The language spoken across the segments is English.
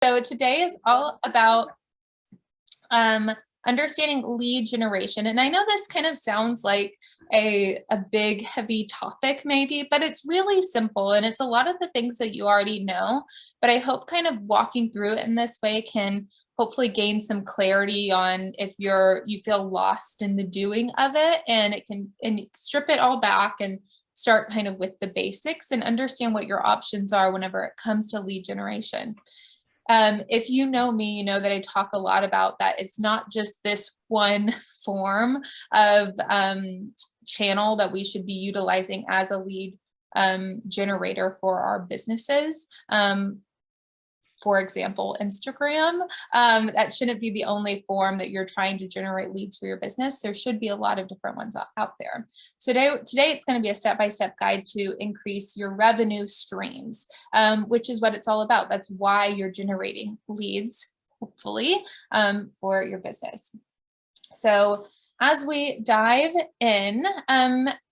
So today is all about um, understanding lead generation. And I know this kind of sounds like a big, heavy topic maybe, but it's really simple. And it's a lot of the things that you already know, but I hope kind of walking through it in this way can hopefully gain some clarity on if you feel lost in the doing of it, and it can strip it all back and start kind of with the basics and understand what your options are whenever it comes to lead generation. If you know me, you know that I talk a lot about that. It's not just this one form of channel that we should be utilizing as a lead generator for our businesses. For example, Instagram, that shouldn't be the only form that you're trying to generate leads for your business. There should be a lot of different ones out there. So today it's going to be a step-by-step guide to increase your revenue streams, which is what it's all about. That's why you're generating leads, hopefully, for your business. So as we dive in,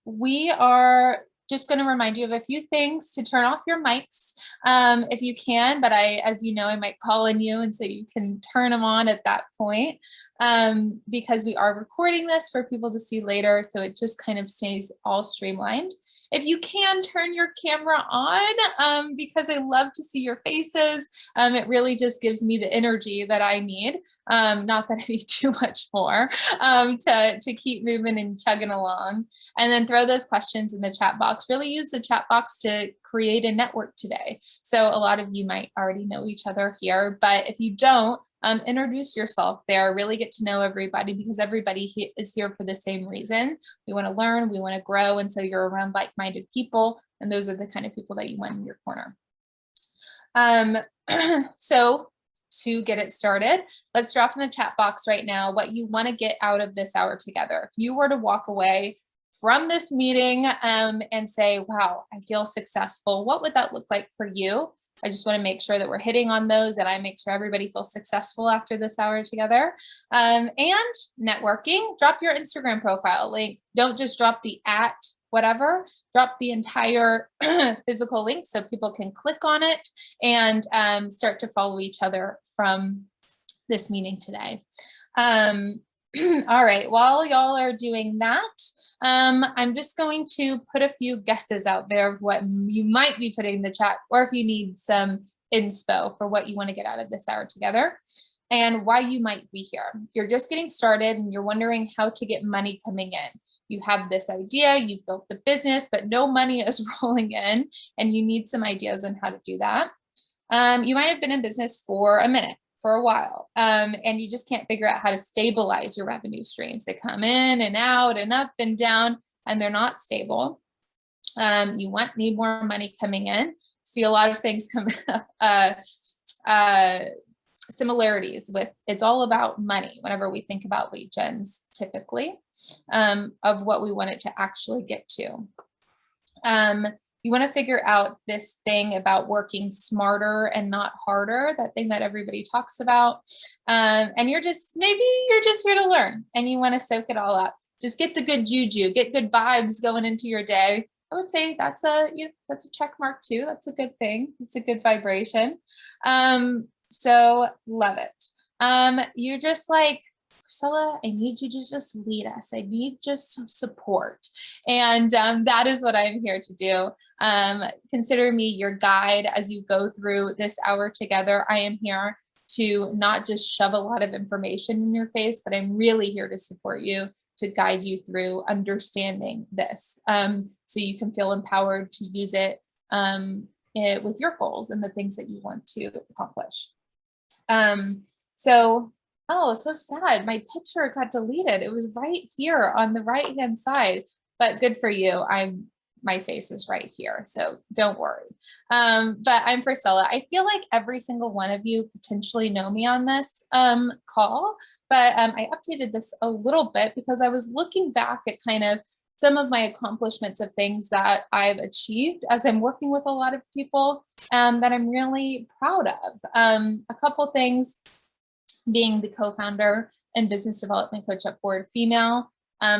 we are just going to remind you of a few things to turn off your mics if you can, but as you know, I might call on you, and so you can turn them on at that point because we are recording this for people to see later, so it just kind of stays all streamlined. If you can, turn your camera on because I love to see your faces. It really just gives me the energy that I need. Not that I need too much more to keep moving and chugging along. And then throw those questions in the chat box. Really use the chat box to create a network today. So a lot of you might already know each other here, but if you don't, introduce yourself there, really get to know everybody, because everybody is here for the same reason. We want to learn, we want to grow, and so you're around like-minded people, and those are the kind of people that you want in your corner. So to get it started, let's drop in the chat box right now what you want to get out of this hour together. If you were to walk away from this meeting and say, wow, I feel successful, what would that look like for you? I just want to make sure that we're hitting on those, and I make sure everybody feels successful after this hour together. And networking, drop your Instagram profile link. Don't just drop the @ whatever, drop the entire physical link so people can click on it and start to follow each other from this meeting today. All right, while y'all are doing that, I'm just going to put a few guesses out there of what you might be putting in the chat, or if you need some inspo for what you want to get out of this hour together and why you might be here. If you're just getting started and you're wondering how to get money coming in, you have this idea, you've built the business, but no money is rolling in, and you need some ideas on how to do that. You might have been in business for a minute, for a while, and you just can't figure out how to stabilize your revenue streams. They come in and out and up and down, and they're not stable. You need more money coming in. See a lot of things come similarities with, it's all about money whenever we think about lead gens, typically, of what we want it to actually get to. You want to figure out this thing about working smarter and not harder, that thing that everybody talks about. And maybe you're just here to learn and you want to soak it all up. Just get the good juju, get good vibes going into your day. I would say that's a check mark too. That's a good thing. It's a good vibration. So love it. You're just like, Priscilla, I need you to just lead us. I need just some support. And that is what I'm here to do. Consider me your guide as you go through this hour together. I am here to not just shove a lot of information in your face, but I'm really here to support you, to guide you through understanding this, so you can feel empowered to use it with your goals and the things that you want to accomplish. Oh, so sad. My picture got deleted. It was right here on the right-hand side, but good for you. My face is right here, so don't worry. But I'm Priscilla. I feel like every single one of you potentially know me on this call, but I updated this a little bit because I was looking back at kind of some of my accomplishments of things that I've achieved as I'm working with a lot of people that I'm really proud of. A couple things being the co-founder and business development coach at Forward Female,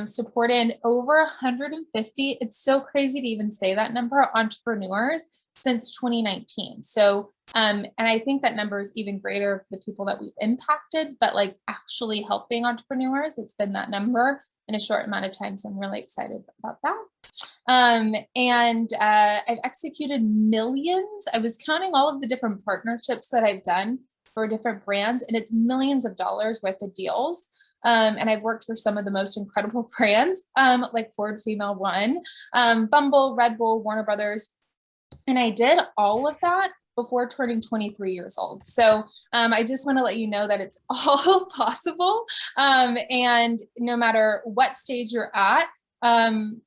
supported over 150, it's so crazy to even say that number, entrepreneurs since 2019. So And I think that number is even greater for the people that we've impacted, but like actually helping entrepreneurs, it's been that number in a short amount of time. So I'm really excited about that. And I've executed millions. I was counting all of the different partnerships that I've done for different brands, and it's millions of dollars worth of deals. And I've worked for some of the most incredible brands, like Ford Female One, Bumble, Red Bull, Warner Brothers. And I did all of that before turning 23 years old. So I just want to let you know that it's all possible. And no matter what stage you're at,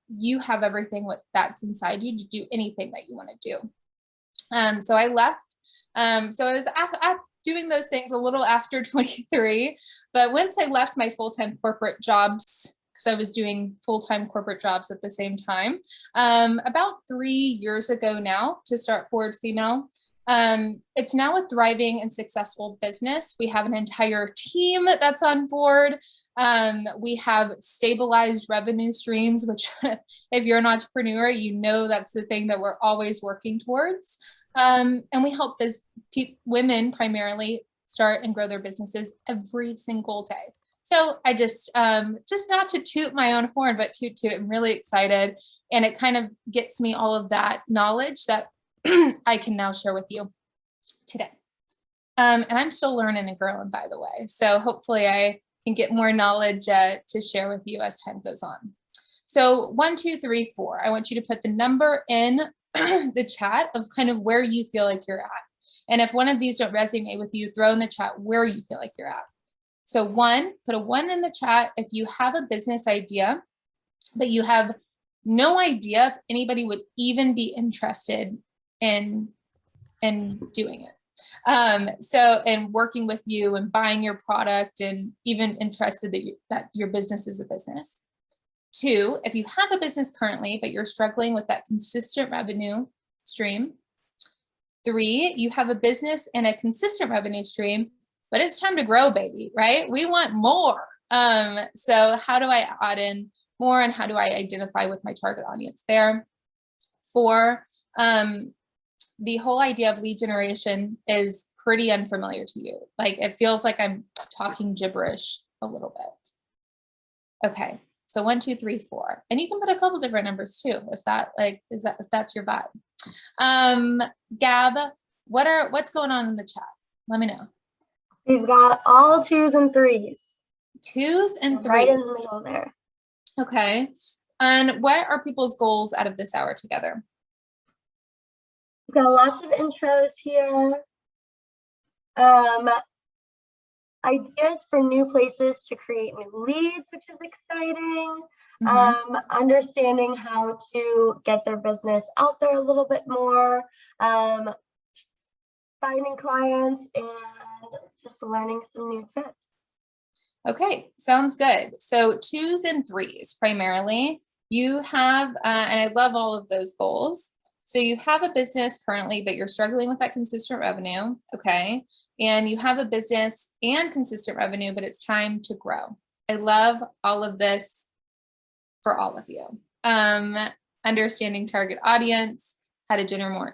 you have everything that's inside you to do anything that you want to do. So I left. So I was doing those things a little after 23, but once I left my full-time corporate jobs, because I was doing full-time corporate jobs at the same time, about 3 years ago now to start Ford Female. It's now a thriving and successful business. We have an entire team that's on board. We have stabilized revenue streams, which if you're an entrepreneur, you know that's the thing that we're always working towards. And we help women primarily start and grow their businesses every single day. So I just not to toot my own horn, but toot, I'm really excited. And it kind of gets me all of that knowledge that I can now share with you today. And I'm still learning and growing, by the way. So hopefully I can get more knowledge to share with you as time goes on. So 1, 2, 3, 4. I want you to put the number in the chat of kind of where you feel like you're at. And if one of these don't resonate with you, throw in the chat where you feel like you're at. So 1, put a 1 in the chat if you have a business idea, but you have no idea if anybody would even be interested in doing it. So, and working with you and buying your product and even interested that your business is a business. 2, if you have a business currently, but you're struggling with that consistent revenue stream. 3, you have a business and a consistent revenue stream, but it's time to grow, baby, right? We want more. So how do I add in more and how do I identify with my target audience there? 4, the whole idea of lead generation is pretty unfamiliar to you. Like it feels like I'm talking gibberish a little bit. Okay, so 1, 2, 3, 4, and you can put a couple different numbers too, if that's your vibe. Gab, what's going on in the chat? Let me know. We've got all 2s and 3s. 2s and 3s. Right in the middle there. Okay. And what are people's goals out of this hour together? We've got lots of intros here. Ideas for new places to create new leads, which is exciting. Understanding how to get their business out there a little bit more. Finding clients and just learning some new tips. Okay, sounds good. So 2s and 3s primarily. You have, and I love all of those goals. So you have a business currently, but you're struggling with that consistent revenue. Okay. And you have a business and consistent revenue, but it's time to grow. I love all of this for all of you. Understanding target audience, how to generate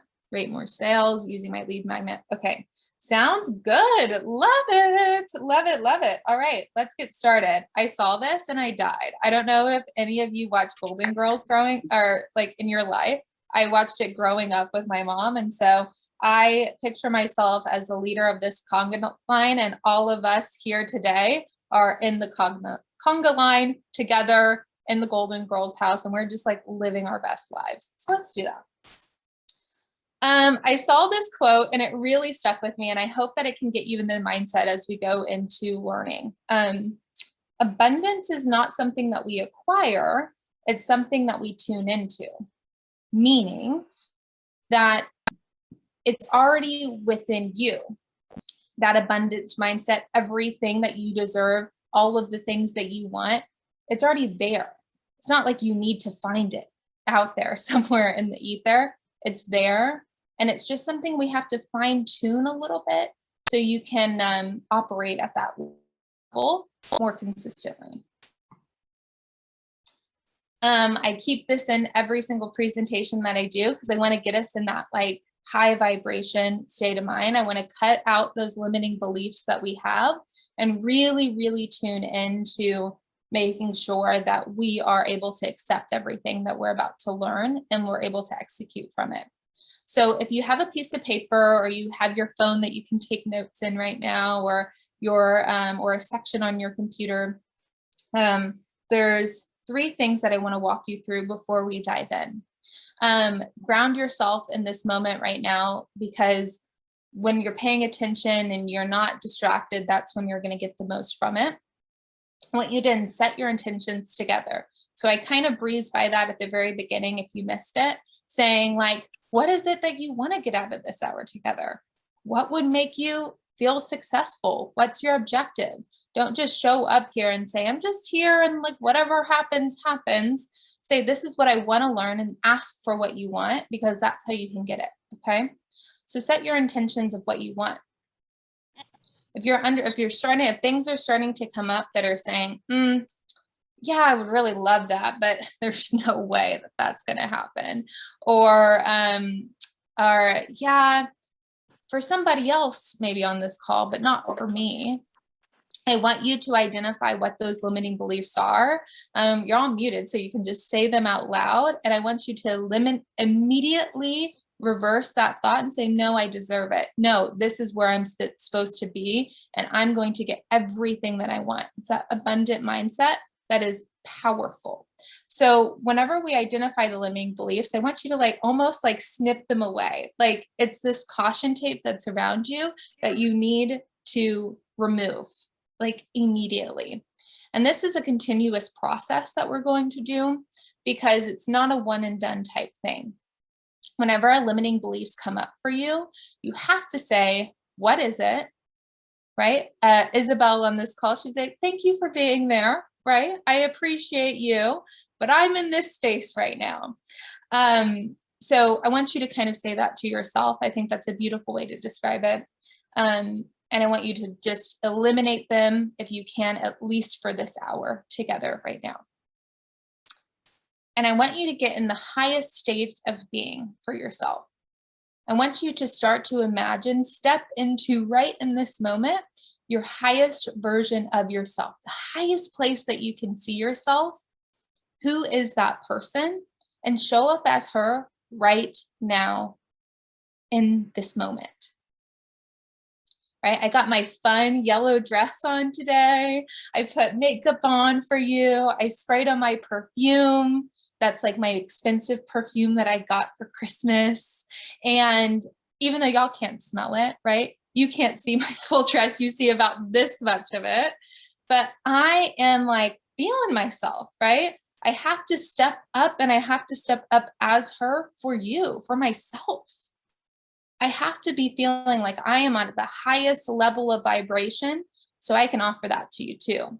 more sales using my lead magnet. Okay. Sounds good. Love it. Love it. Love it. All right, let's get started. I saw this and I died. I don't know if any of you watched Golden Girls growing or like in your life. I watched it growing up with my mom. And so I picture myself as the leader of this conga line, and all of us here today are in the conga line together in the Golden Girls house. And we're just like living our best lives. So let's do that. I saw this quote and it really stuck with me, and I hope that it can get you in the mindset as we go into learning. Abundance is not something that we acquire, it's something that we tune into, meaning that it's already within you. That abundance mindset, everything that you deserve, all of the things that you want, it's already there. It's not like you need to find it out there somewhere in the ether. It's there. And it's just something we have to fine tune a little bit so you can operate at that level more consistently. I keep this in every single presentation that I do because I want to get us in that like high vibration state of mind. I want to cut out those limiting beliefs that we have and really, really tune into making sure that we are able to accept everything that we're about to learn and we're able to execute from it. So if you have a piece of paper or you have your phone that you can take notes in right now, or or a section on your computer, there's 3 things that I want to walk you through before we dive in. Ground yourself in this moment right now, because when you're paying attention and you're not distracted, that's when you're going to get the most from it. I want you to set your intentions together. So I kind of breezed by that at the very beginning if you missed it, saying like, what is it that you want to get out of this hour together? What would make you feel successful? What's your objective? Don't just show up here and say, I'm just here and like whatever happens, happens. Say, this is what I want to learn, and ask for what you want, because that's how you can get it. Okay. So set your intentions of what you want. If things are starting to come up that are saying, yeah, I would really love that, but there's no way that that's going to happen. Or yeah, for somebody else, maybe on this call, but not for me. I want you to identify what those limiting beliefs are. You're all muted, so you can just say them out loud. And I want you to immediately reverse that thought and say, no, I deserve it. No, this is where I'm supposed to be. And I'm going to get everything that I want. It's that abundant mindset that is powerful. So whenever we identify the limiting beliefs, I want you to like almost like snip them away. Like it's this caution tape that's around you that you need to remove like immediately. And this is a continuous process that we're going to do, because it's not a one and done type thing. Whenever our limiting beliefs come up for you, you have to say, what is it? Right? Isabel on this call, she'd say, thank you for being there. Right? I appreciate you, but I'm in this space right now. So I want you to kind of say that to yourself. I think that's a beautiful way to describe it. And I want you to just eliminate them if you can, at least for this hour together right now. And I want you to get in the highest state of being for yourself. I want you to start to imagine, step into right in this moment, your highest version of yourself, the highest place that you can see yourself. Who is that person? And show up as her right now in this moment. Right? I got my fun yellow dress on today. I put makeup on for you. I sprayed on my perfume. That's like my expensive perfume that I got for Christmas. And even though y'all can't smell it, right? You can't see my full dress. You see about this much of it. But I am like feeling myself, right? I have to step up, and I have to step up as her for you, for myself. I have to be feeling like I am on the highest level of vibration, so I can offer that to you too.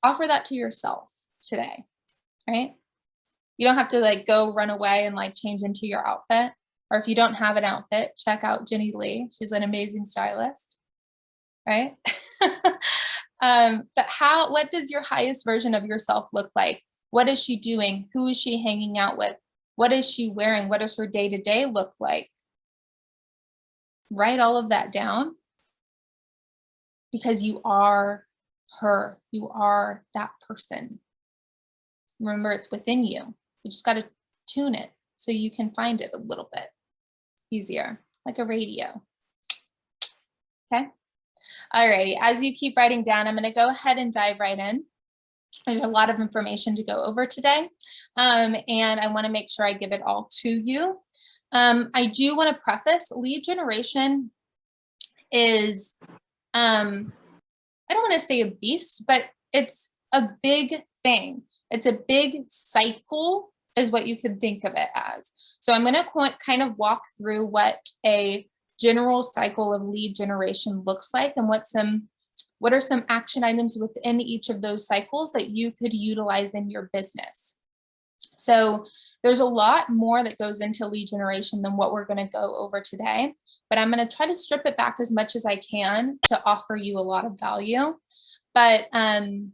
Offer that to yourself today, right? You don't have to like go run away and like change into your outfit. Or if you don't have an outfit, check out Jenny Lee. She's an amazing stylist, right? But what does your highest version of yourself look like? What is she doing? Who is she hanging out with? What is she wearing? What does her day-to-day look like? Write all of that down, because you are her. You are that person. Remember, it's within you. You just got to tune it so you can find it a little bit easier, like a radio. Okay. All right. As you keep writing down, I'm going to go ahead and dive right in. There's a lot of information to go over today, and I want to make sure I give it all to you. I do want to preface, lead generation is, I don't want to say a beast, but it's a big thing. It's a big cycle is what you could think of it as. So I'm going to kind of walk through what a general cycle of lead generation looks like, and what are some action items within each of those cycles that you could utilize in your business. So there's a lot more that goes into lead generation than what we're going to go over today, but I'm going to try to strip it back as much as I can to offer you a lot of value. But I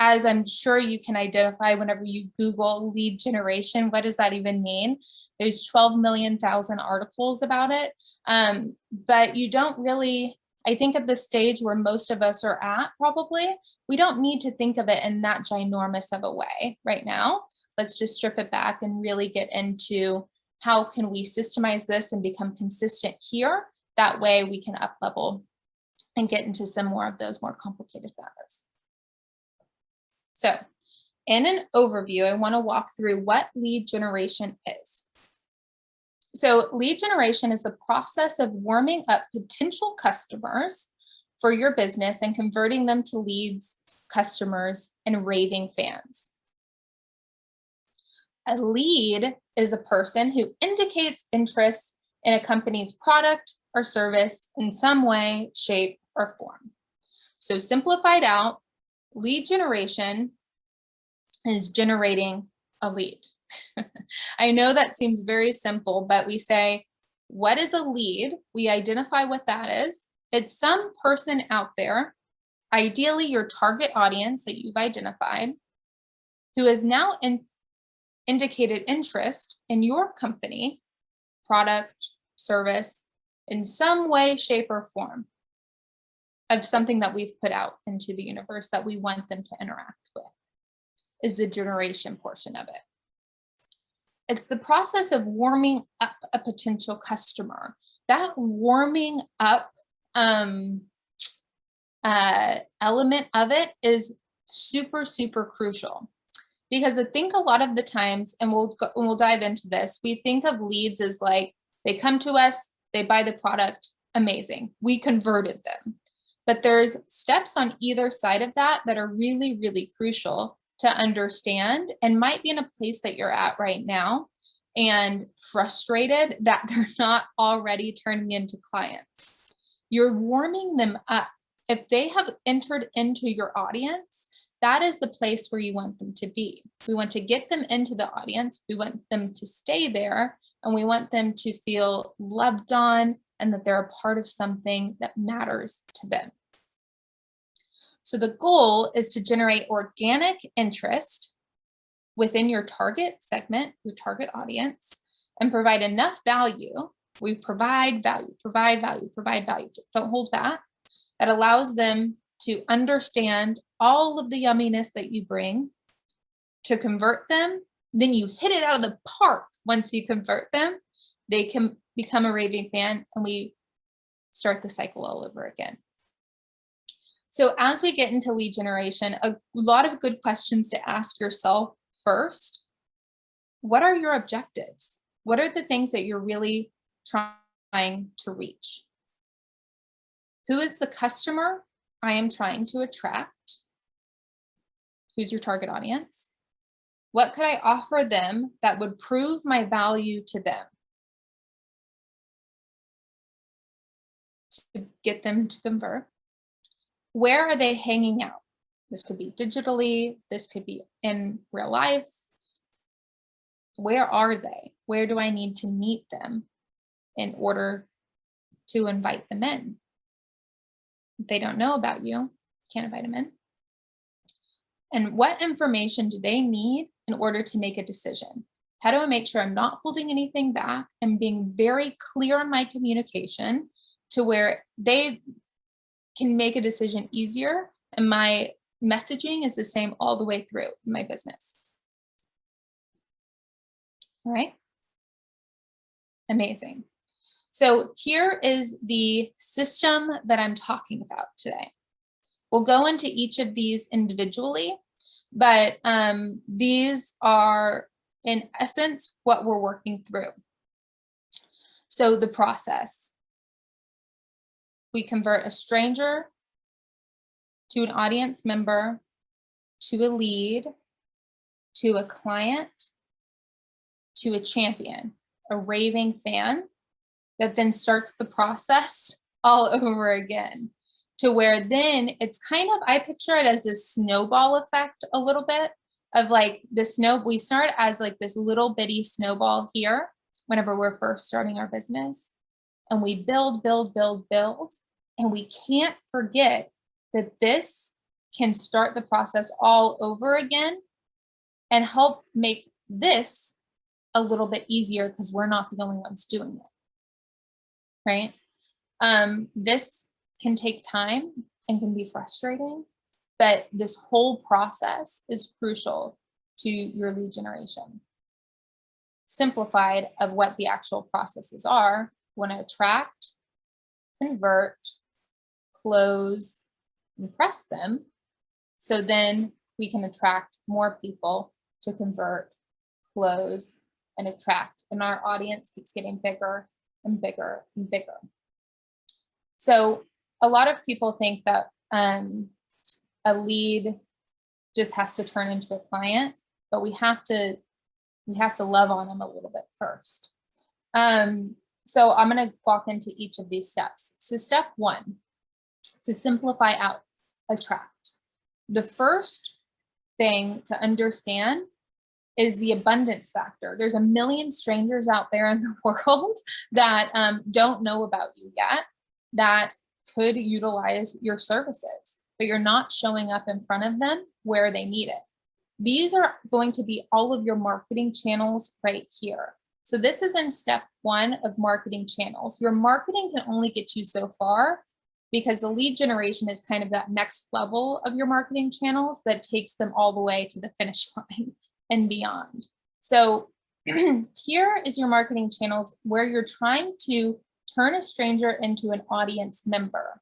as I'm sure you can identify whenever you Google lead generation, what does that even mean? There's 12 million articles about it. But you don't really, I think at the stage where most of us are at probably, we don't need to think of it in that ginormous of a way right now. Let's just strip it back and really get into how can we systemize this and become consistent here. That way we can up level and get into some more of those more complicated matters. So in an overview, I want to walk through what lead generation is. So lead generation is the process of warming up potential customers for your business and converting them to leads, customers, and raving fans. A lead is a person who indicates interest in a company's product or service in some way, shape, or form. So simplified out, lead generation is generating a lead. I know that seems very simple, but we say, what is a lead? We identify what that is. It's some person out there, ideally your target audience that you've identified, who has now indicated interest in your company, product, service, in some way, shape, or form of something that we've put out into the universe that we want them to interact with, is the generation portion of it. It's the process of warming up a potential customer. That warming up element of it is super, super crucial. Because I think a lot of the times, and we'll dive into this, we think of leads as like, they come to us, they buy the product, amazing, we converted them. But there's steps on either side of that that are really, really crucial to understand, and might be in a place that you're at right now and frustrated that they're not already turning into clients. You're warming them up. If they have entered into your audience, that is the place where you want them to be. We want to get them into the audience. We want them to stay there, and we want them to feel loved on and that they're a part of something that matters to them. So the goal is to generate organic interest within your target segment, your target audience, and provide enough value. We provide value, provide value, provide value. Don't hold back. That allows them to understand all of the yumminess that you bring, to convert them. Then you hit it out of the park. Once you convert them, they can become a raving fan, and we start the cycle all over again. So as we get into lead generation, a lot of good questions to ask yourself first. What are your objectives? What are the things that you're really trying to reach? Who is the customer I am trying to attract? Who's your target audience? What could I offer them that would prove my value to them, to get them to convert? Where are they hanging out? This could be digitally, this could be in real life. Where are they? Where do I need to meet them in order to invite them in? If they don't know about you, can't invite them in. And what information do they need in order to make a decision? How do I make sure I'm not holding anything back and being very clear on my communication to where they can make a decision easier, and my messaging is the same all the way through in my business? All right. Amazing. So here is the system that I'm talking about today. We'll go into each of these individually, but these are in essence what we're working through. So the process. We convert a stranger to an audience member, to a lead, to a client, to a champion, a raving fan, that then starts the process all over again, to where then it's kind of, I picture it as this snowball effect a little bit of like the we start as like this little bitty snowball here whenever we're first starting our business, and we build, build, build, build. And we can't forget that this can start the process all over again and help make this a little bit easier because we're not the only ones doing it, right? This can take time and can be frustrating, but this whole process is crucial to your lead generation. Simplified of what the actual processes are: want to attract, convert, close, impress them. So then we can attract more people to convert, close, and attract. And our audience keeps getting bigger and bigger and bigger. So a lot of people think that a lead just has to turn into a client, but we have to love on them a little bit first. So I'm going to walk into each of these steps. So step 1, to simplify out attract. The first thing to understand is the abundance factor. There's a million strangers out there in the world that don't know about you yet, that could utilize your services, but you're not showing up in front of them where they need it. These are going to be all of your marketing channels right here. So this is in step 1 of marketing channels. Your marketing can only get you so far because the lead generation is kind of that next level of your marketing channels that takes them all the way to the finish line and beyond. So here is your marketing channels where you're trying to turn a stranger into an audience member.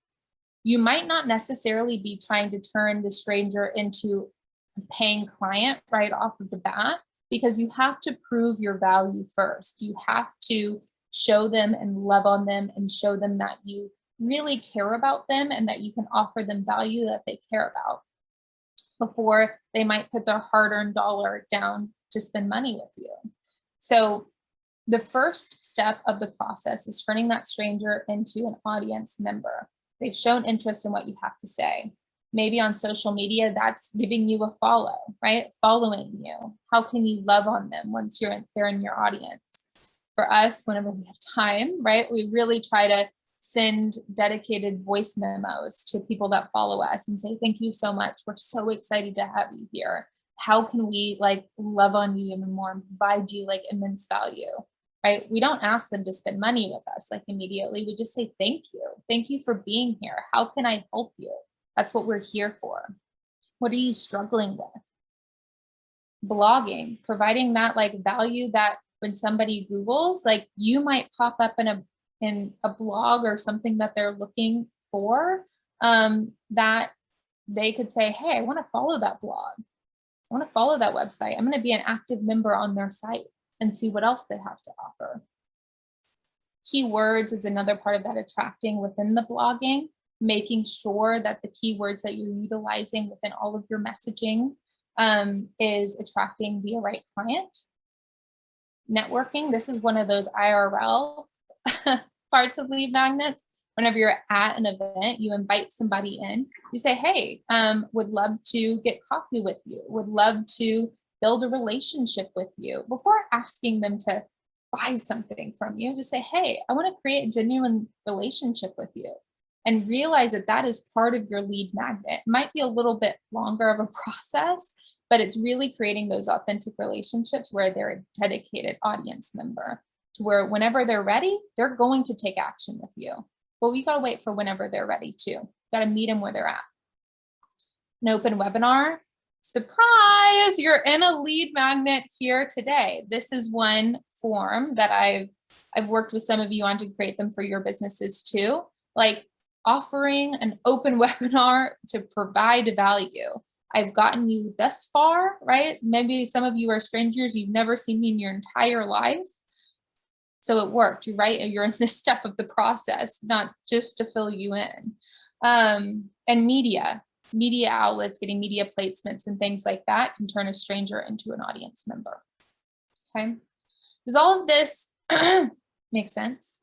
You might not necessarily be trying to turn the stranger into a paying client right off of the bat, because you have to prove your value first. You have to show them and love on them and show them that you really care about them and that you can offer them value that they care about before they might put their hard-earned dollar down to spend money with you. So the first step of the process is turning that stranger into an audience member. They've shown interest in what you have to say. Maybe on social media, that's giving you a follow, right? Following you. How can you love on them once they're in your audience? For us, whenever we have time, right, we really try to send dedicated voice memos to people that follow us and say, thank you so much. We're so excited to have you here. How can we love on you even more and provide you immense value, right? We don't ask them to spend money with us immediately. We just say, thank you. Thank you for being here. How can I help you? That's what we're here for. What are you struggling with? Blogging, providing that value that when somebody Googles, you might pop up in a blog or something that they're looking for, that they could say, hey, I want to follow that blog. I want to follow that website. I'm going to be an active member on their site and see what else they have to offer. Keywords is another part of that attracting within the blogging, making sure that the keywords that you're utilizing within all of your messaging is attracting the right client. Networking, this is one of those IRL parts of lead magnets. Whenever you're at an event, you invite somebody in, you say, hey, would love to get coffee with you, would love to build a relationship with you. Before asking them to buy something from you, just say, hey, I want to create a genuine relationship with you. And realize that that is part of your lead magnet. It might be a little bit longer of a process, but it's really creating those authentic relationships where they're a dedicated audience member, to where whenever they're ready, they're going to take action with you. But we got to wait for whenever they're ready too. Got to meet them where they're at. An open webinar. Surprise, you're in a lead magnet here today. This is one form that I've worked with some of you on to create them for your businesses too. Offering an open webinar to provide value. I've gotten you thus far, right? Maybe some of you are strangers. You've never seen me in your entire life. So it worked, right? You're in this step of the process, not just to fill you in. And media outlets, getting media placements and things like that can turn a stranger into an audience member. Okay. Does all of this make sense?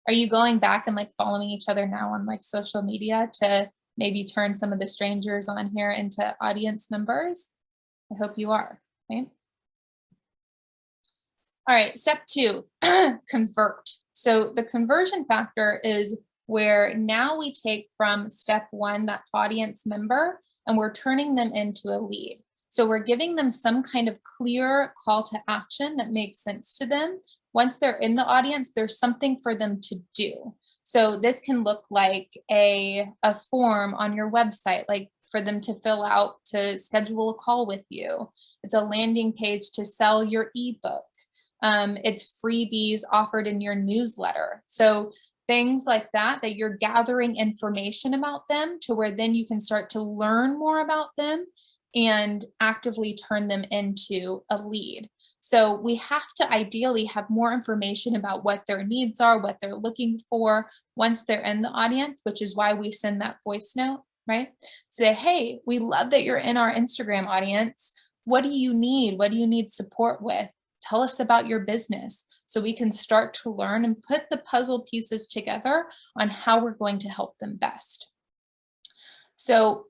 Are you going back and following each other now on social media to maybe turn some of the strangers on here into audience members? I hope you are. Okay. All right, step 2, convert. So the conversion factor is where now we take from step one, that audience member, and we're turning them into a lead. So we're giving them some kind of clear call to action that makes sense to them. Once they're in the audience, there's something for them to do. So this can look like a form on your website, like for them to fill out to schedule a call with you. It's a landing page to sell your ebook. It's freebies offered in your newsletter. So things like that you're gathering information about them to where then you can start to learn more about them and actively turn them into a lead. So we have to ideally have more information about what their needs are, what they're looking for once they're in the audience, which is why we send that voice note, right? Say, hey, we love that you're in our Instagram audience. What do you need? What do you need support with? Tell us about your business so we can start to learn and put the puzzle pieces together on how we're going to help them best. So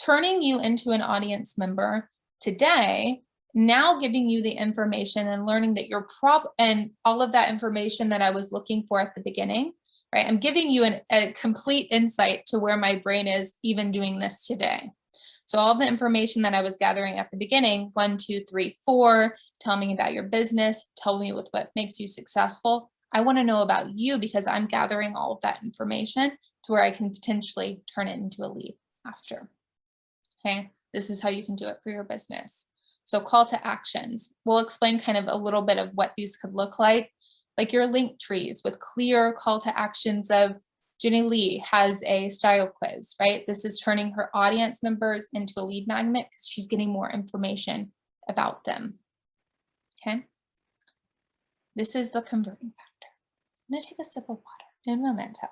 turning you into an audience member today, now giving you the information and learning that you're and all of that information that I was looking for at the beginning, right? I'm giving you a complete insight to where my brain is even doing this today. So all the information that I was gathering at the beginning, 1, 2, 3, 4, tell me about your business, tell me with what makes you successful. I want to know about you because I'm gathering all of that information to where I can potentially turn it into a lead after. Okay, this is how you can do it for your business. So call to actions. We'll explain kind of a little bit of what these could look like your link trees with clear call to actions of Jenny Lee has a style quiz, right? This is turning her audience members into a lead magnet because she's getting more information about them. Okay. This is the converting factor. I'm going to take a sip of water in a memento.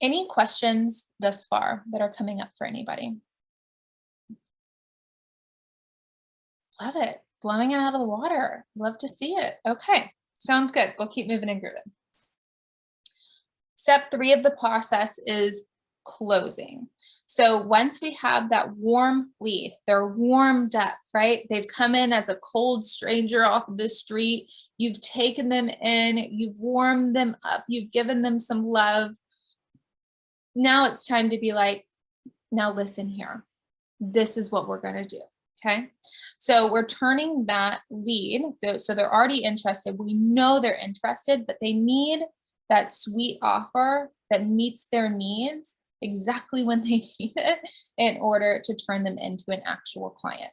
Any questions thus far that are coming up for anybody? Love it. Blowing it out of the water. Love to see it. Okay. Sounds good. We'll keep moving and grooving. Step 3 of the process is closing. So once we have that warm lead, they're warmed up, right? They've come in as a cold stranger off of the street. You've taken them in, you've warmed them up, you've given them some love. Now it's time to be like, now listen here. This is what we're going to do. Okay. So we're turning that lead. So they're already interested. We know they're interested, but they need that sweet offer that meets their needs exactly when they need it in order to turn them into an actual client.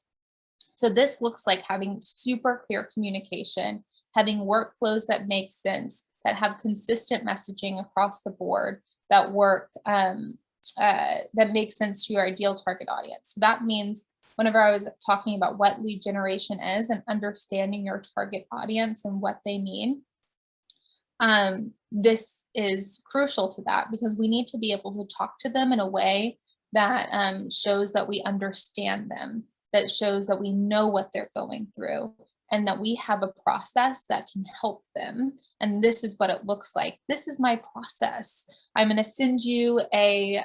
So this looks like having super clear communication, having workflows that make sense, that have consistent messaging across the board, that work, that make sense to your ideal target audience. So that means whenever I was talking about what lead generation is and understanding your target audience and what they need, this is crucial to that because we need to be able to talk to them in a way that shows that we understand them, that shows that we know what they're going through, and that we have a process that can help them. And this is what it looks like. This is my process. I'm going to send you we're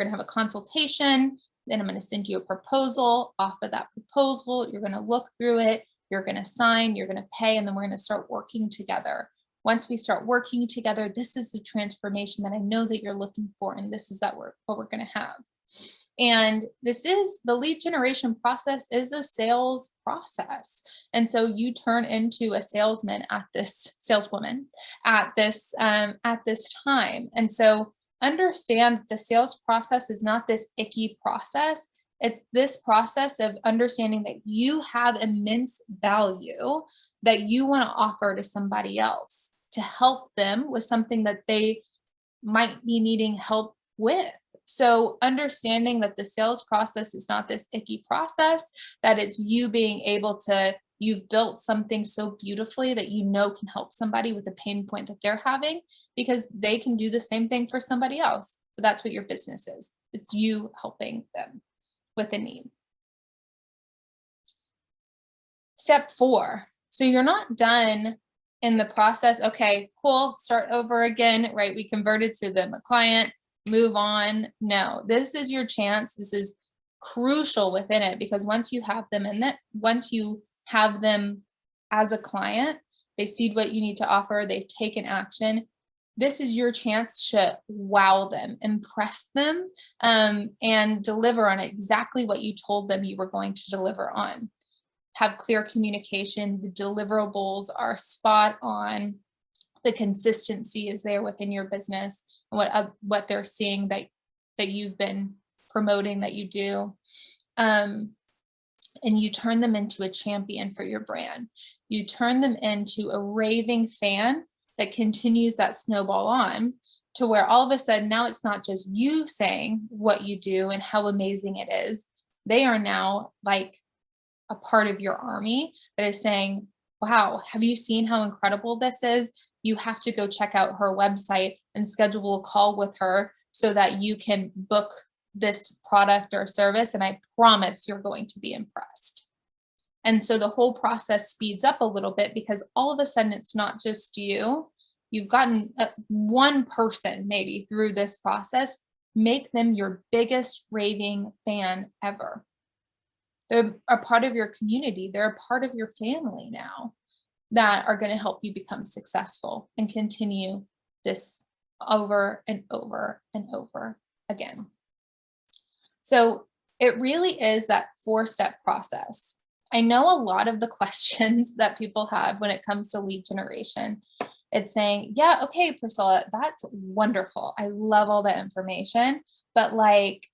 going to have a consultation. Then I'm going to send you a proposal. Off of that proposal, you're going to look through it, you're going to sign, you're going to pay, and then we're going to start working together. Once we start working together, this is the transformation that I know that you're looking for, and this is what we're going to have. And this is the lead generation process is a sales process. And so you turn into a salesman at this saleswoman at this time. And so understand the sales process is not this icky process. It's this process of understanding that you have immense value that you want to offer to somebody else to help them with something that they might be needing help with. So understanding that the sales process is not this icky process, that it's you being able to, you've built something so beautifully that you know can help somebody with the pain point that they're having because they can do the same thing for somebody else. So that's what your business is. It's you helping them with a need. Step 4. So you're not done in the process. Okay, cool. Start over again, right? We converted to them a client, move on. No, this is your chance. This is crucial within it because once you have them in that, once you have them as a client, they see what you need to offer, they've taken action. This is your chance to wow them, impress them, and deliver on exactly what you told them you were going to deliver on. Have clear communication, the deliverables are spot on, the consistency is there within your business, and what they're seeing that you've been promoting that you do. And you turn them into a champion for your brand. You turn them into a raving fan that continues that snowball on to where all of a sudden now it's not just you saying what you do and how amazing it is. They are now like a part of your army that is saying, wow, have you seen how incredible this is? You have to go check out her website and schedule a call with her so that you can book this product or service. And I promise you're going to be impressed. And so the whole process speeds up a little bit because all of a sudden it's not just you. You've gotten one person maybe through this process. Make them your biggest raving fan ever. They're a part of your community. They're a part of your family now that are going to help you become successful and continue this over and over and over again. So it really is that 4-step process. I know a lot of the questions that people have when it comes to lead generation. It's saying, yeah, okay, Priscilla, that's wonderful. I love all that information, but like,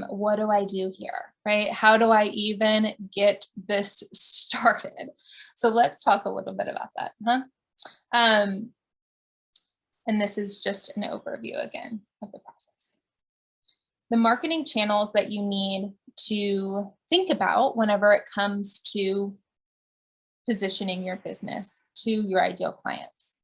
what do I do here, right? How do I even get this started? So let's talk a little bit about that, huh? And this is just an overview again of the process. The marketing channels that you need to think about whenever it comes to positioning your business to your ideal clients.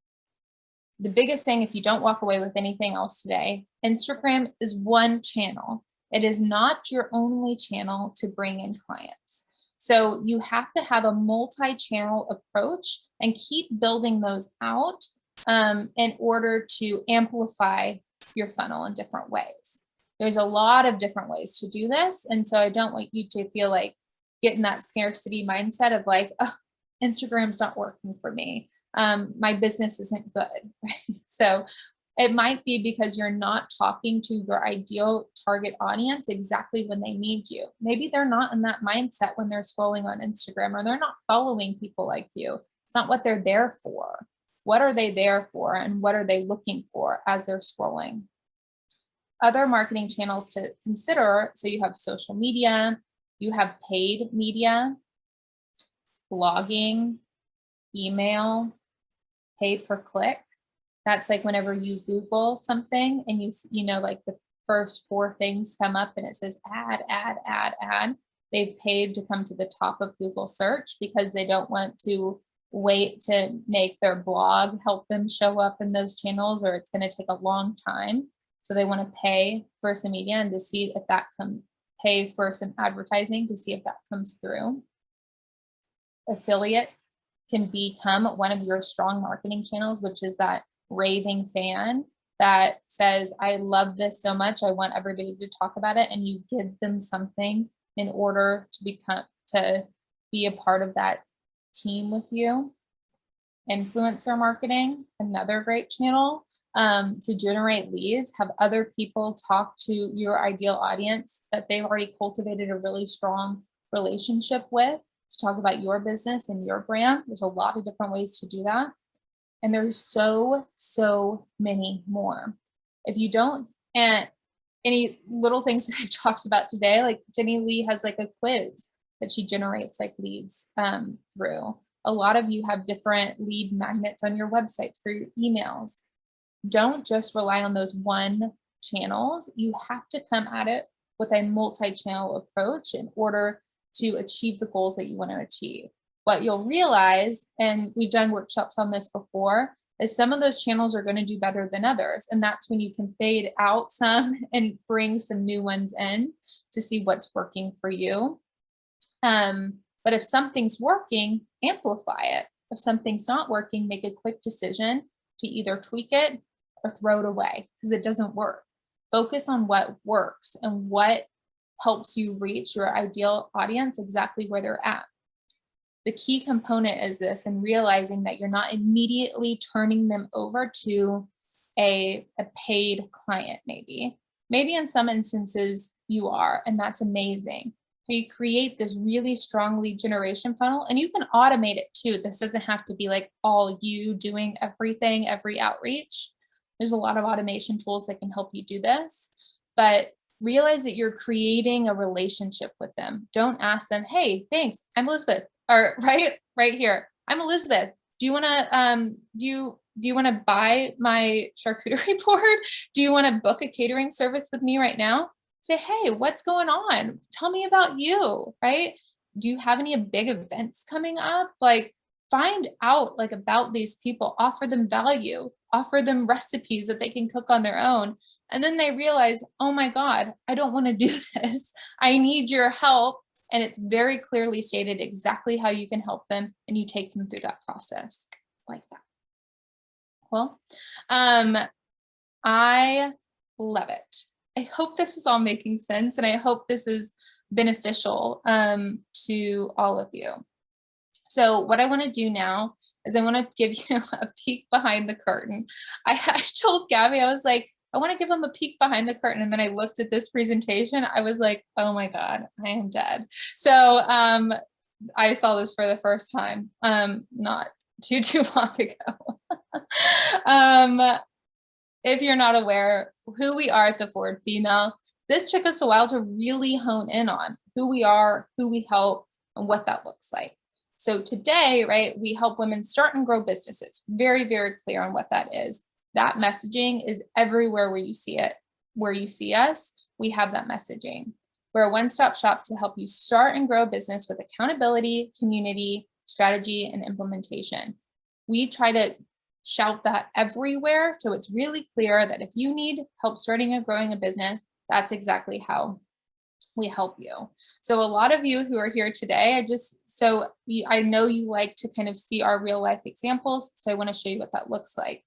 The biggest thing, if you don't walk away with anything else today, Instagram is one channel. It is not your only channel to bring in clients. So you have to have a multi-channel approach and keep building those out in order to amplify your funnel in different ways. There's a lot of different ways to do this. And so I don't want you to feel like getting that scarcity mindset of like, oh, Instagram's not working for me. My business isn't good. Right? So it might be because you're not talking to your ideal target audience exactly when they need you. Maybe they're not in that mindset when they're scrolling on Instagram, or they're not following people like you. It's not what they're there for. What are they there for? And what are they looking for as they're scrolling? Other marketing channels to consider. So you have social media, you have paid media, blogging, email, pay per click. That's like whenever you Google something and you know, like the first 4 things come up and it says ad, ad, ad, ad. They've paid to come to the top of Google search because they don't want to wait to make their blog help them show up in those channels, or it's going to take a long time. So they want to pay for some media and to see if that pay for some advertising to see if that comes through. Affiliate can become one of your strong marketing channels, which is that raving fan that says, I love this so much, I want everybody to talk about it, and you give them something in order to be a part of that team with you. Influencer marketing, another great channel to generate leads, have other people talk to your ideal audience that they've already cultivated a really strong relationship with, to talk about your business and your brand. There's a lot of different ways to do that. And there's so many more. If you don't, and any little things that I've talked about today, like Jenny Lee has like a quiz that she generates like leads through. A lot of you have different lead magnets on your website through your emails. Don't just rely on those one channels. You have to come at it with a multi-channel approach in order to achieve the goals that you want to achieve. What you'll realize, and we've done workshops on this before, is some of those channels are going to do better than others. And that's when you can fade out some and bring some new ones in to see what's working for you. But if something's working, amplify it. If something's not working, make a quick decision to either tweak it or throw it away because it doesn't work. Focus on what works and what helps you reach your ideal audience exactly where they're at. the key component is this, and realizing that you're not immediately turning them over to a paid client, maybe. Maybe in some instances you are, and that's amazing. You create this really strong lead generation funnel, and you can automate it too. This doesn't have to be like all you doing everything, every outreach. There's a lot of automation tools that can help you do this, but realize that you're creating a relationship with them. Don't ask them, hey, thanks, I'm Elizabeth, or right here, I'm Elizabeth. Do you want to do you want to buy my charcuterie board? Do you want to book a catering service with me right now? Say, hey, what's going on? Tell me about you, right? Do you have any big events coming up? Like, find out like about these people, offer them value, offer them recipes that they can cook on their own. And then they realize, oh my God, I don't want to do this. I need your help. And it's very clearly stated exactly how you can help them, and you take them through that process like that. Well, I love it. I hope this is all making sense, and I hope this is beneficial to all of you. So what I want to do now is I want to give you a peek behind the curtain. I told Gabby, I was like, I want to give them a peek behind the curtain. And then I looked at this presentation. I was like, oh my God, I am dead. So I saw this for the first time, not too long ago. If you're not aware who we are at the Forward Female, this took us a while to really hone in on who we are, who we help, and what that looks like. So today, right, we help women start and grow businesses. Very, very clear on what that is. That messaging is everywhere where you see it. Where you see us, we have that messaging. We're a one-stop shop to help you start and grow a business with accountability, community, strategy, and implementation. We try to shout that everywhere, so it's really clear that if you need help starting and growing a business, that's exactly how we help you. So a lot of you who are here today, I know you like to kind of see our real life examples, so I want to show you what that looks like.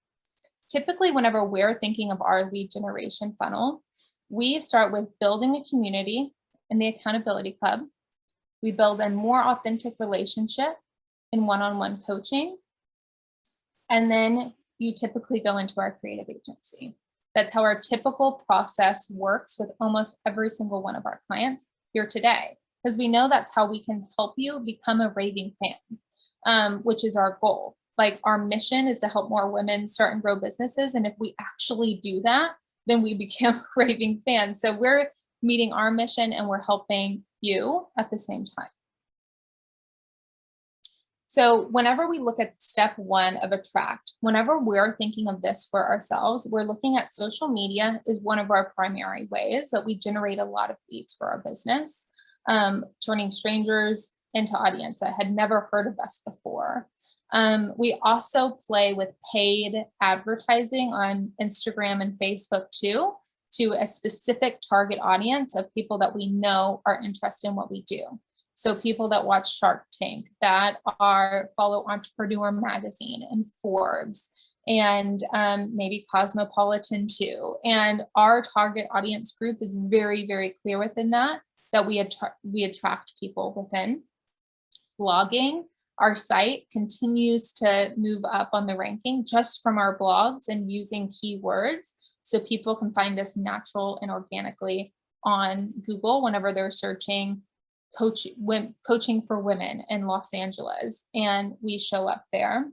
Typically, whenever we're thinking of our lead generation funnel, we start with building a community in the Accountability Club. We build a more authentic relationship in one-on-one coaching. And then you typically go into our creative agency. That's how our typical process works with almost every single one of our clients here today, because we know that's how we can help you become a raving fan, which is our goal. Like, our mission is to help more women start and grow businesses. And if we actually do that, then we become raving fans. So we're meeting our mission and we're helping you at the same time. So whenever we look at step one of Attract, whenever we're thinking of this for ourselves, we're looking at social media is one of our primary ways that we generate a lot of leads for our business, turning strangers into audience that had never heard of us before. We also play with paid advertising on Instagram and Facebook too, to a specific target audience of people that we know are interested in what we do. So people that watch Shark Tank, that follow Entrepreneur Magazine and Forbes, and maybe Cosmopolitan too. And our target audience group is very, very clear within that we attract people within. Blogging, our site continues to move up on the ranking just from our blogs and using keywords, so people can find us natural and organically on Google whenever they're searching coaching for women in Los Angeles, and we show up there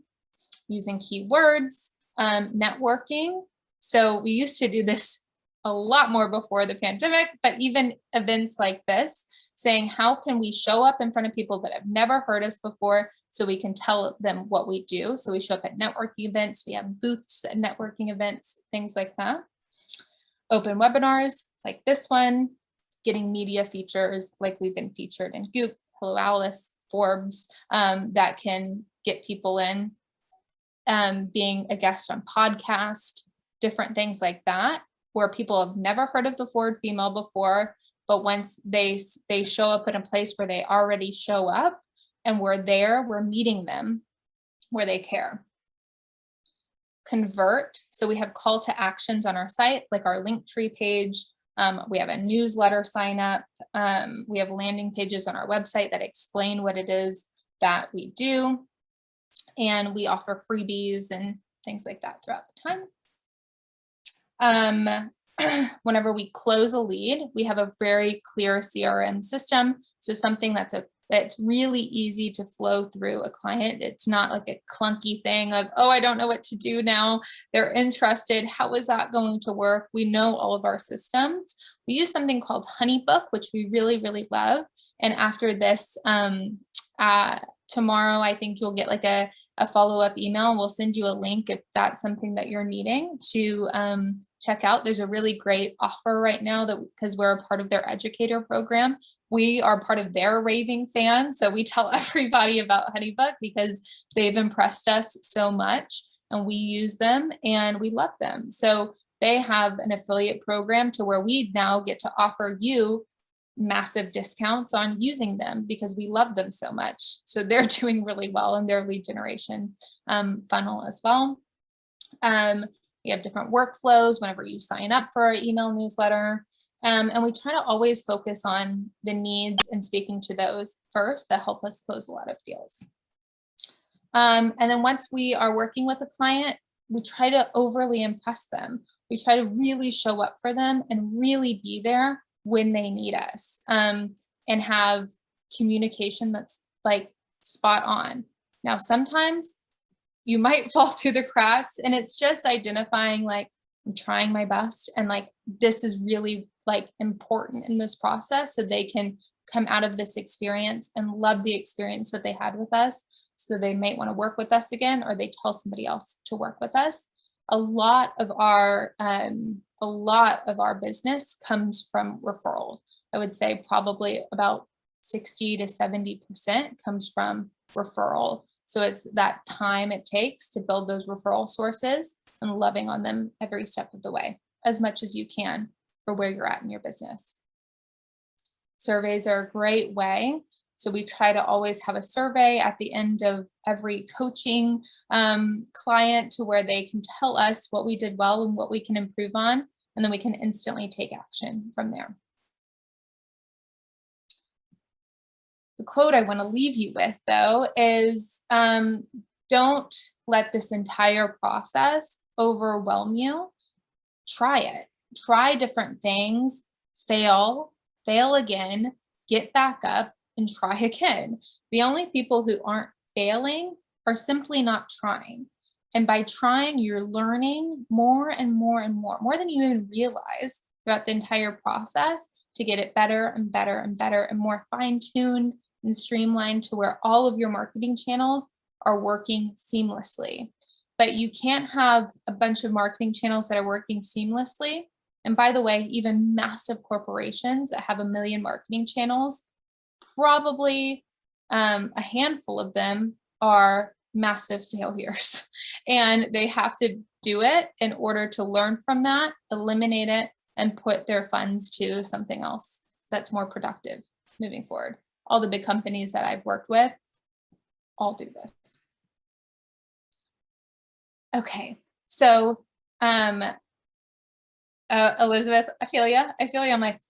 using keywords. Networking, so we used to do this a lot more before the pandemic, but even events like this, saying how can we show up in front of people that have never heard us before so we can tell them what we do. So we show up at networking events, we have booths at networking events, things like that. Open webinars like this one, getting media features like we've been featured in Goop, Hello Alice, Forbes, that can get people in, being a guest on podcast, different things like that, where people have never heard of the Forward Female before, but once they show up in a place where they already show up and we're there, we're meeting them where they care. Convert, so we have call to actions on our site, like our Linktree page. We have a newsletter sign up. We have landing pages on our website that explain what it is that we do. And we offer freebies and things like that throughout the time. Whenever we close a lead, we have a very clear CRM system. So something that's really easy to flow through a client. It's not like a clunky thing of, oh, I don't know what to do now. They're interested. How is that going to work? We know all of our systems. We use something called Honeybook, which we really, really love. And after this, tomorrow, I think you'll get like a follow-up email. We'll send you a link if that's something that you're needing to check out. There's a really great offer right now that because we're a part of their educator program. We are part of their raving fans. So we tell everybody about Honeybook because they've impressed us so much and we use them and we love them. So they have an affiliate program to where we now get to offer you massive discounts on using them because we love them so much. So they're doing really well in their lead generation funnel as well. We have different workflows whenever you sign up for our email newsletter. And we try to always focus on the needs and speaking to those first that help us close a lot of deals. And then once we are working with a client, we try to overly impress them. We try to really show up for them and really be there when they need us, and have communication that's like spot on. Now, sometimes you might fall through the cracks and it's just identifying like, I'm trying my best and like, this is really like important in this process so they can come out of this experience and love the experience that they had with us. So they might want to work with us again, or they tell somebody else to work with us. A lot of our business comes from referrals. I would say probably about 60 to 70% comes from referral. So it's that time it takes to build those referral sources and loving on them every step of the way, as much as you can for where you're at in your business. Surveys are a great way. So we try to always have a survey at the end of every coaching client to where they can tell us what we did well and what we can improve on, and then we can instantly take action from there. The quote I want to leave you with, though, is don't let this entire process overwhelm you. Try it. Try different things. Fail again, get back up, and try again. The only people who aren't failing are simply not trying. And by trying, you're learning more and more and more than you even realize throughout the entire process to get it better and better and better and more fine-tuned and streamlined to where all of your marketing channels are working seamlessly. But you can't have a bunch of marketing channels that are working seamlessly. And by the way, even massive corporations that have 1 million marketing channels, probably a handful of them are massive failures. And they have to do it in order to learn from that, eliminate it, and put their funds to something else that's more productive moving forward. All the big companies that I've worked with all do this. Okay, so Elizabeth, I feel you. I'm like,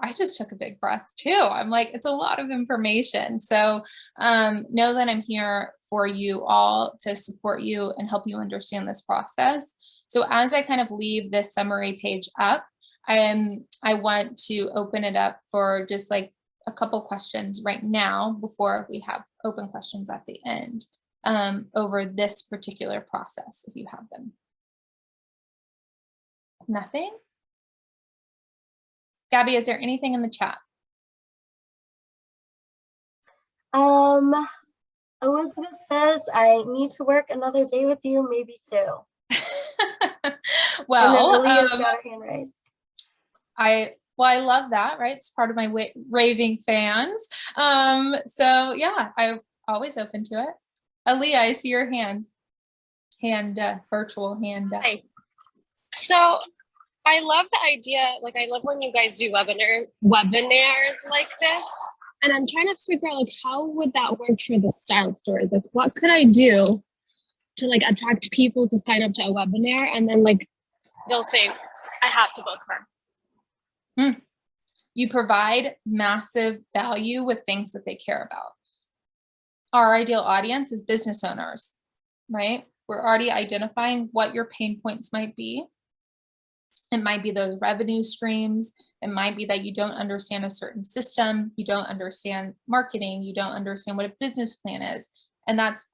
I just took a big breath too. I'm like, it's a lot of information. So know that I'm here for you all to support you and help you understand this process. So as I kind of leave this summary page up, I want to open it up for just like a couple questions right now before we have open questions at the end over this particular process, if you have them. Nothing? Gabby, is there anything in the chat? Elizabeth says, I need to work another day with you, maybe 2. Well, and then Leah's got her hand raised. I love that, right? It's part of my raving fans. So yeah, I'm always open to it. Aaliyah, I see your virtual hand. Hi. So I love the idea, like I love when you guys do webinars like this. And I'm trying to figure out like how would that work for the style stores? Like what could I do to like attract people to sign up to a webinar and then like they'll say, I have to book her. You provide massive value with things that they care about. our ideal audience is business owners, right? We're already identifying what your pain points might be. It might be those revenue streams. It might be that you don't understand a certain system. You don't understand marketing. You don't understand what a business plan is. And that's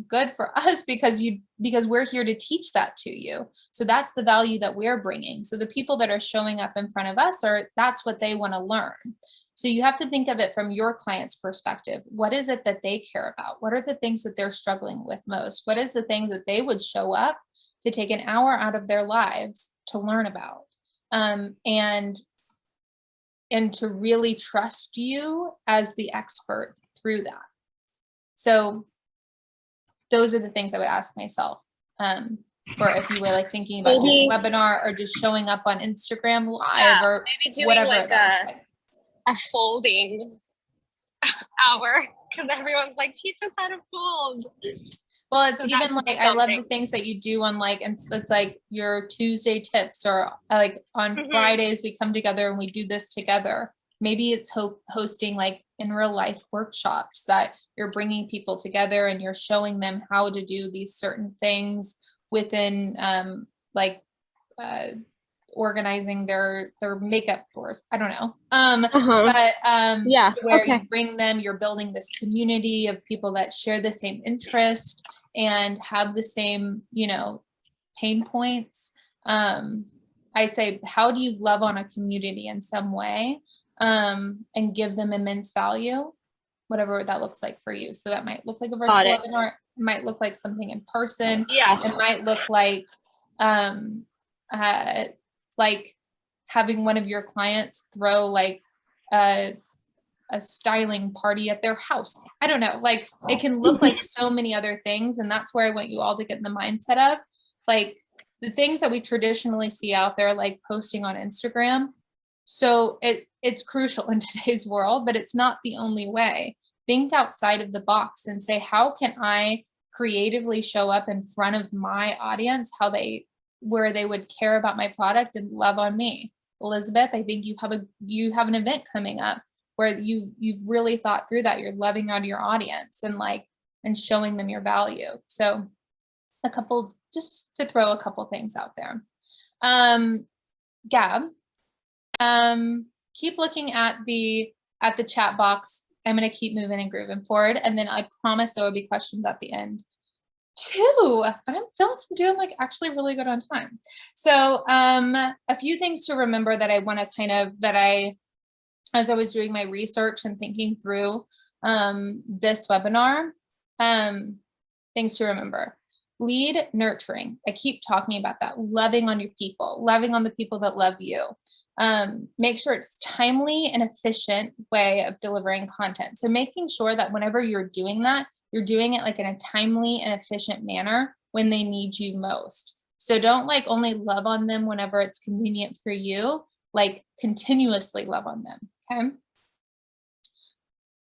good for us because we're here to teach that to you. So that's the value that we're bringing. So the people that are showing up in front of us that's what they want to learn. So you have to think of it from your client's perspective. What is it that they care about? What are the things that they're struggling with most? What is the thing that they would show up to take an hour out of their lives to learn about? And to really trust you as the expert through that. So those are the things I would ask myself for if you were like thinking about doing a webinar or just showing up on Instagram live or maybe doing whatever like a folding hour because everyone's like, teach us how to fold. Well, it's So even like, I love the things that you do on like, and it's like your Tuesday tips or like on Fridays, we come together and we do this together. Maybe it's hosting like in real life workshops that you're bringing people together and you're showing them how to do these certain things within organizing their makeup drawers. I don't know. Yeah, where you bring them, you're building this community of people that share the same interest and have the same, pain points. I say, how do you love on a community in some way and give them immense value, whatever that looks like for you. So that might look like a virtual webinar. It might look like something in person. Yeah. It might look like having one of your clients throw like a styling party at their house. I don't know, like it can look like so many other things. And that's where I want you all to get in the mindset of like the things that we traditionally see out there, like posting on Instagram. So it's crucial in today's world, but it's not the only way. Think outside of the box and say, how can I creatively show up in front of my audience, where they would care about my product and love on me. Elizabeth, I think you have an event coming up where you've really thought through that. You're loving on your audience and showing them your value. So just to throw a couple things out there. Gab, keep looking at the chat box. I'm going to keep moving and grooving forward. And then I promise there will be questions at the end too, but I'm feeling I'm doing like actually really good on time. So a few things to remember that I want to as I was doing my research and thinking through this webinar, things to remember. Lead nurturing. I keep talking about that. Loving on your people, loving on the people that love you. Make sure it's timely and efficient way of delivering content. So making sure that whenever you're doing that, you're doing it like in a timely and efficient manner when they need you most. So don't like only love on them whenever it's convenient for you, like continuously love on them, okay?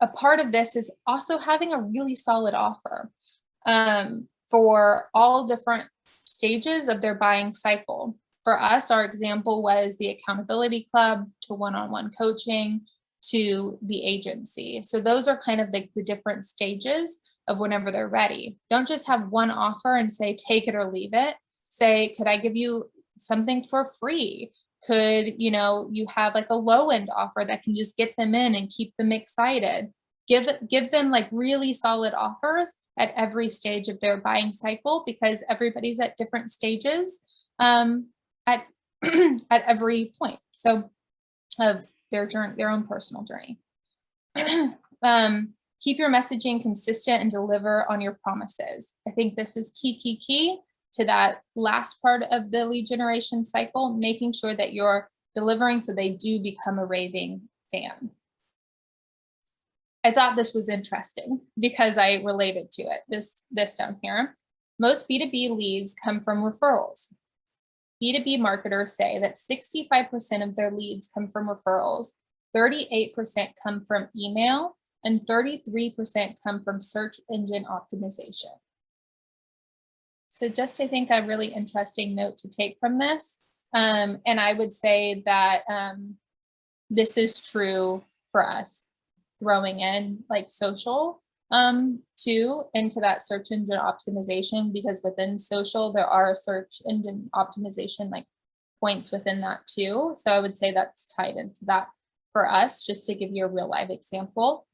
A part of this is also having a really solid offer for all different stages of their buying cycle. For us, our example was the accountability club to one-on-one coaching to the agency. So those are kind of the different stages of whenever they're ready. Don't just have one offer and say, take it or leave it. Say, could I give you something for free? Could, you have like a low end offer that can just get them in and keep them excited. Give them like really solid offers at every stage of their buying cycle, because everybody's at different stages at every point. So of their journey, their own personal journey. Keep your messaging consistent and deliver on your promises. I think this is key to that last part of the lead generation cycle, making sure that you're delivering so they do become a raving fan. I thought this was interesting because I related to it, this down here. Most B2B leads come from referrals. B2B marketers say that 65% of their leads come from referrals, 38% come from email, and 33% come from search engine optimization. So just, I think, a really interesting note to take from this. And I would say that this is true for us, throwing in like social. too into that search engine optimization, because within social there are search engine optimization like points within that too. So I would say that's tied into that for us, just to give you a real live example.